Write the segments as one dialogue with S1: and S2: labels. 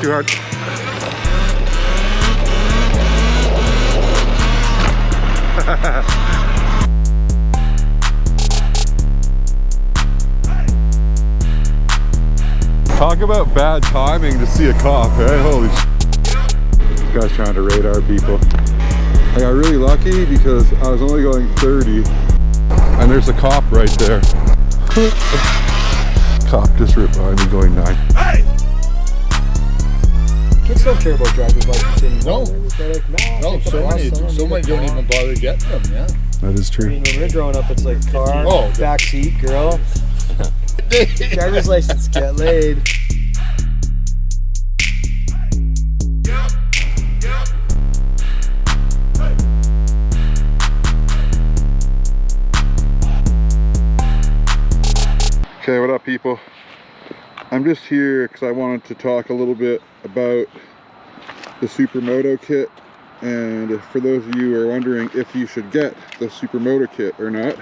S1: too hard. Talk about bad timing to see a cop, eh? Holy sh**. This guy's trying to radar people. I got really lucky because I was only going 30 and there's a cop right there. Cop just ripped by me going 9. Hey!
S2: Kids don't care about driving bikes anymore.
S3: No.
S2: They're like,
S3: no, so many don't even bother getting them, yeah.
S1: That is true.
S2: I mean, when we were growing up, it's like car, back seat, girl. Driver's license, get laid.
S1: Okay, what up people? I'm just here because I wanted to talk a little bit about the Supermoto kit, and for those of you who are wondering if you should get the Supermoto kit or not,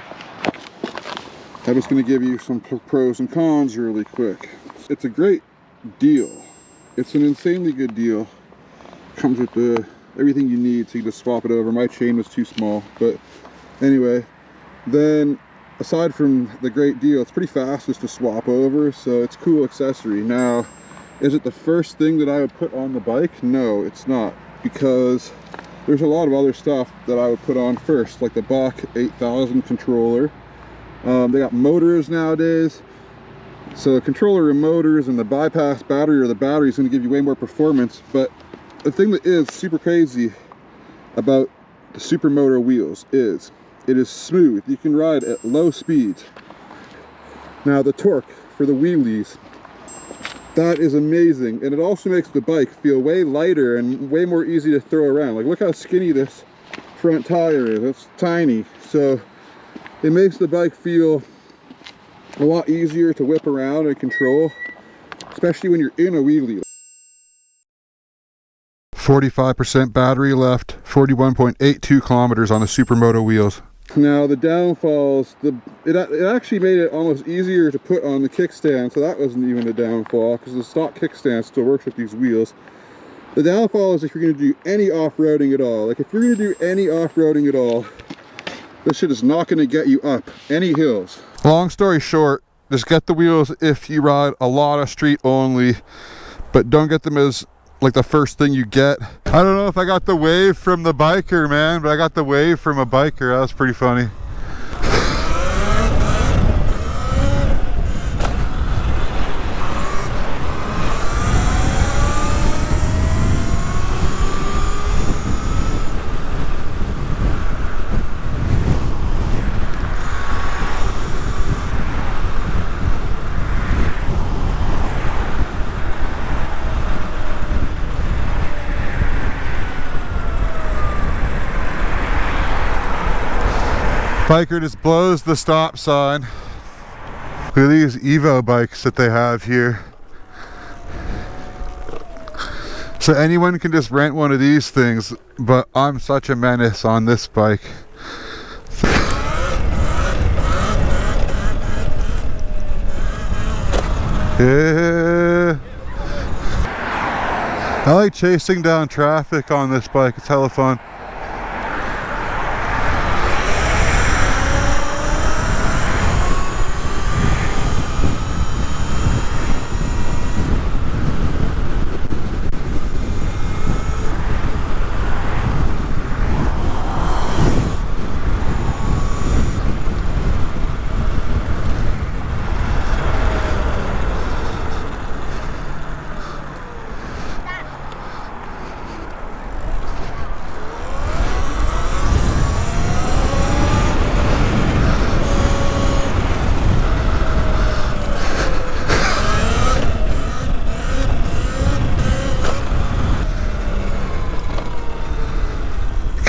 S1: I'm just going to give you some pros and cons really quick. It's a great deal. It's an insanely good deal. Comes with everything you need, so you just swap it over. My chain was too small, but anyway, then aside from the great deal, it's pretty fast just to swap over, so it's a cool accessory. Now, is it the first thing that I would put on the bike? No, it's not, because there's a lot of other stuff that I would put on first, like the BAC8000 controller. They got motors nowadays, so controller and motors and the bypass battery, or the battery, is going to give you way more performance. But the thing that is super crazy about the Supermoto wheels is it is smooth. You can ride at low speeds. Now the torque for the wheelies, that is amazing, and it also makes the bike feel way lighter and way more easy to throw around. Like, look how skinny this front tire is. It's tiny, so it makes the bike feel a lot easier to whip around and control, especially when you're in a wheelie. 45% battery left, 41.82 kilometers on the Supermoto wheels. Now the downfalls, it actually made it almost easier to put on the kickstand, so that wasn't even a downfall, because the stock kickstand still works with these wheels. The downfall is if you're going to do any off-roading at all. Like, if you're going to do any off-roading at all, this shit is not going to get you up any hills. Long story short, just get the wheels if you ride a lot of street only, but don't get them as like the first thing you get. I don't know if I got the wave from the biker, man, but I got the wave from a biker. That was pretty funny. Biker just blows the stop sign. Look at these Evo bikes that they have here. So anyone can just rent one of these things, but I'm such a menace on this bike. Yeah. I like chasing down traffic on this bike. It's hella fun.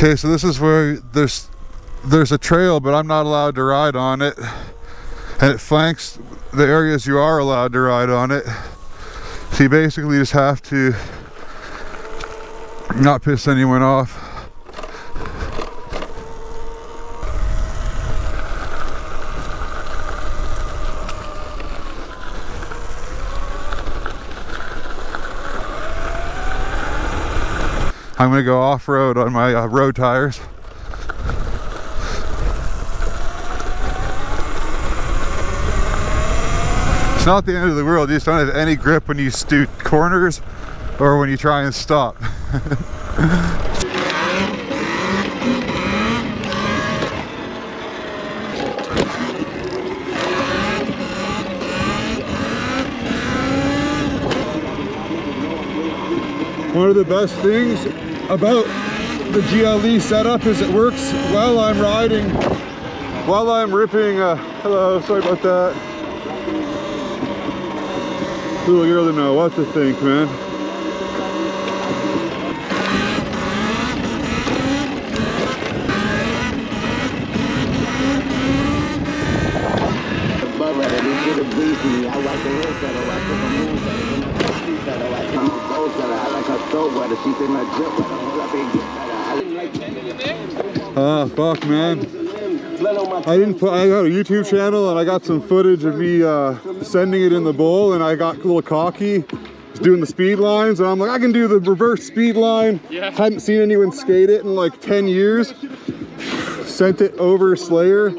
S1: Okay, so this is where there's a trail, but I'm not allowed to ride on it, and it flanks the areas you are allowed to ride on it. So you basically just have to not piss anyone off. I'm gonna go off-road on my road tires. It's not the end of the world, you just don't have any grip when you do corners or when you try and stop. One of the best things about the GLE setup is it works while I'm riding, while I'm ripping. Hello, sorry about that. Little girl didn't know what to think, man. Oh fuck, man. I got a YouTube channel and I got some footage of me sending it in the bowl, and I got a little cocky doing the speed lines, and I'm like, I can do the reverse speed line. Yeah. Hadn't seen anyone skate it in like 10 years. Sent it over Slayer.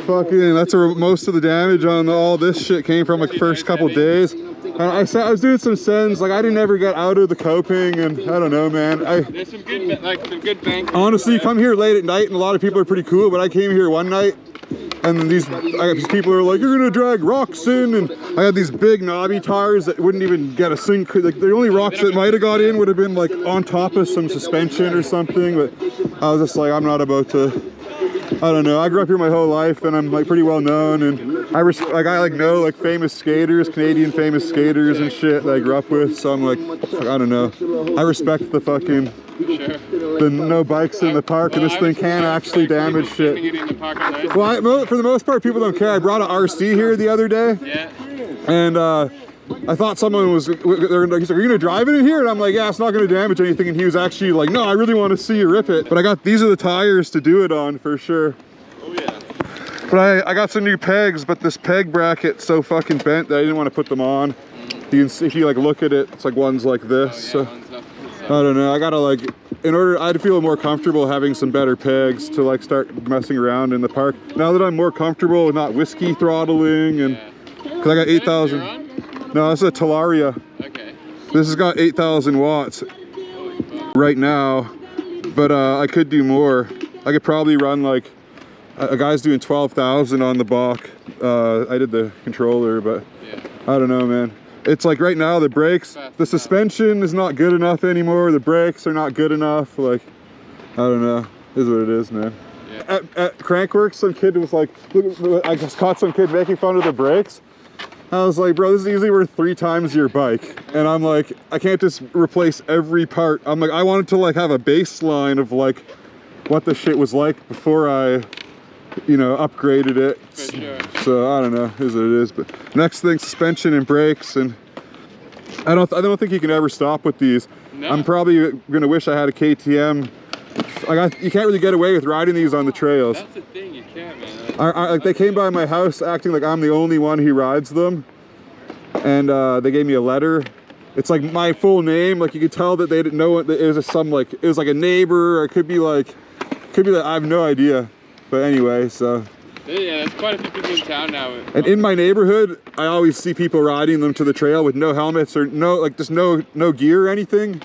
S1: Fucking, that's where most of the damage on all this shit came from, like first couple days. And I was doing some sends, like I didn't ever get out of the coping, and I don't know, man.
S4: There's some good, like some good bank.
S1: Honestly, you come here late at night and a lot of people are pretty cool, but I came here one night and I got these people who are like, you're gonna drag rocks in, and I had these big knobby tires that wouldn't even get a sink. Like the only rocks that might have got in would have been like on top of some suspension or something, but I was just like, I'm not about to. I don't know, I grew up here my whole life and I'm like pretty well known, and I know like famous skaters, Canadian famous skaters and shit that I grew up with, so I'm like, I don't know, I respect the fucking, the no bikes in the park, and this thing can actually damage shit. Well, for the most part people don't care. I brought an RC here the other day, and I thought someone was, he's like, are you gonna drive it in here? And I'm like, yeah, it's not gonna damage anything. And he was actually like, no, I really want to see you rip it. But these are the tires to do it on for sure. Oh yeah. But I got some new pegs, but this peg bracket's so fucking bent that I didn't want to put them on. You can see, if you like look at it, it's like one's like this.
S4: Oh, yeah,
S1: so I don't know, I gotta like, I'd feel more comfortable having some better pegs to like start messing around in the park. Now that I'm more comfortable with not whiskey throttling, and because I got 8,000. No, this is a Talaria. Okay. This has got 8,000 watts right now, but I could do more. I could probably run like, a guy's doing 12,000 on the Bach. I did the controller, but yeah. I don't know, man. It's like right now the brakes, the suspension is not good enough anymore. The brakes are not good enough. Like, I don't know. It is what it is, man. Yeah. At Crankworks, some kid was like, I just caught some kid making fun of the brakes. I was like, bro, this is easily worth 3 times your bike. And I'm like, I can't just replace every part. I'm like, I wanted to like have a baseline of like what the shit was like before I, you know, upgraded it. Sure. So I don't know, it is what it is. But next thing, suspension and brakes, and I don't think you can ever stop with these. No. I'm probably gonna wish I had a KTM. You can't really get away with riding these on the trails.
S4: That's the thing, you can't, man.
S1: Like they came by my house acting like I'm the only one who rides them, and they gave me a letter. It's like my full name, like you could tell that they didn't know it. It was like a neighbor, or it could be like I have no idea. But anyway, so
S4: yeah, there's quite a few people in town now.
S1: And in my neighborhood, I always see people riding them to the trail with no helmets or just no gear or anything.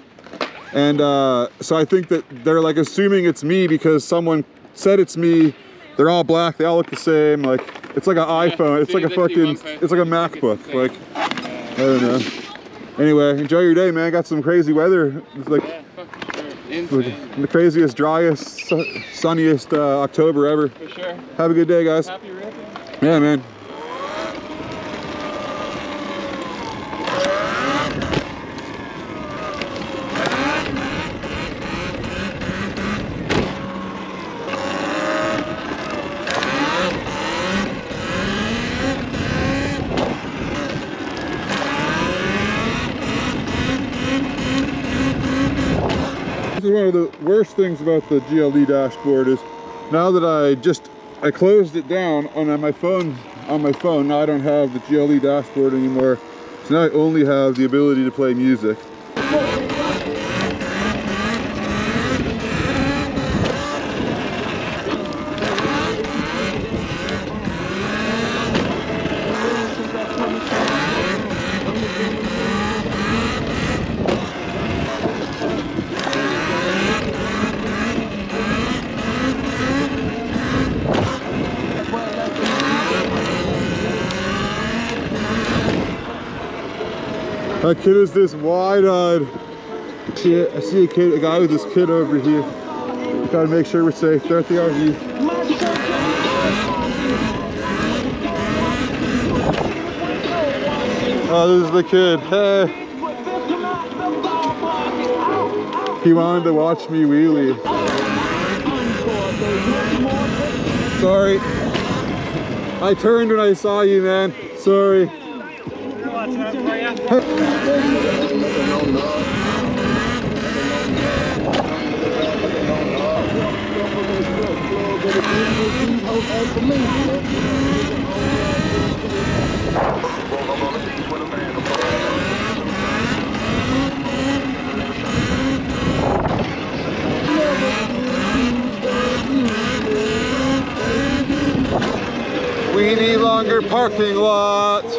S1: And so I think that they're like assuming it's me because someone said it's me. They're all black, they all look the same. Like, it's like an iPhone, it's like a fucking, it's like a MacBook. Like, I don't know. Anyway, enjoy your day, man. Got some crazy weather. It's like, like the craziest, driest, sunniest October ever.
S4: For sure.
S1: Have a good day, guys.
S4: Happy ripping.
S1: Yeah, man. This is one of the worst things about the GLE dashboard is now that I closed it down on my phone. Now I don't have the GLE dashboard anymore, so now I only have the ability to play music. That kid is this wide-eyed. Shit, I see a guy with his kid over here. Gotta make sure we're safe. They're at the RV. Oh, this is the kid. Hey. He wanted to watch me wheelie. Sorry. I turned when I saw you, man. Sorry. We need longer parking lots.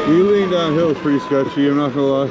S1: Wheeling downhill is pretty sketchy, I'm not gonna lie.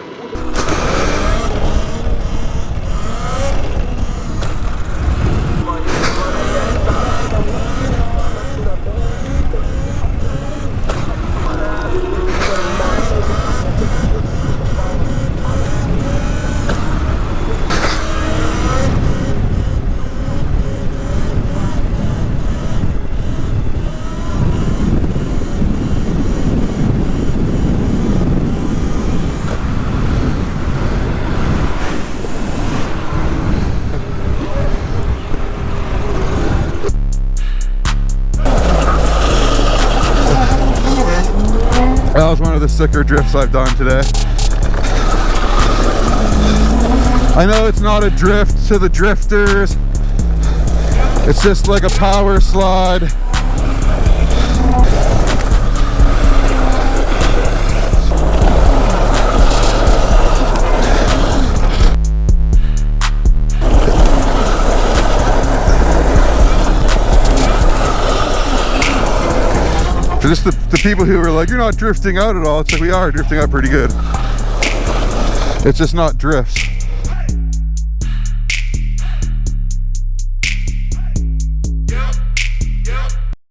S1: That was one of the sicker drifts I've done today. I know it's not a drift to the drifters. It's just like a power slide. For just the people who are like, you're not drifting out at all, it's like we are drifting out pretty good. It's just not drifts.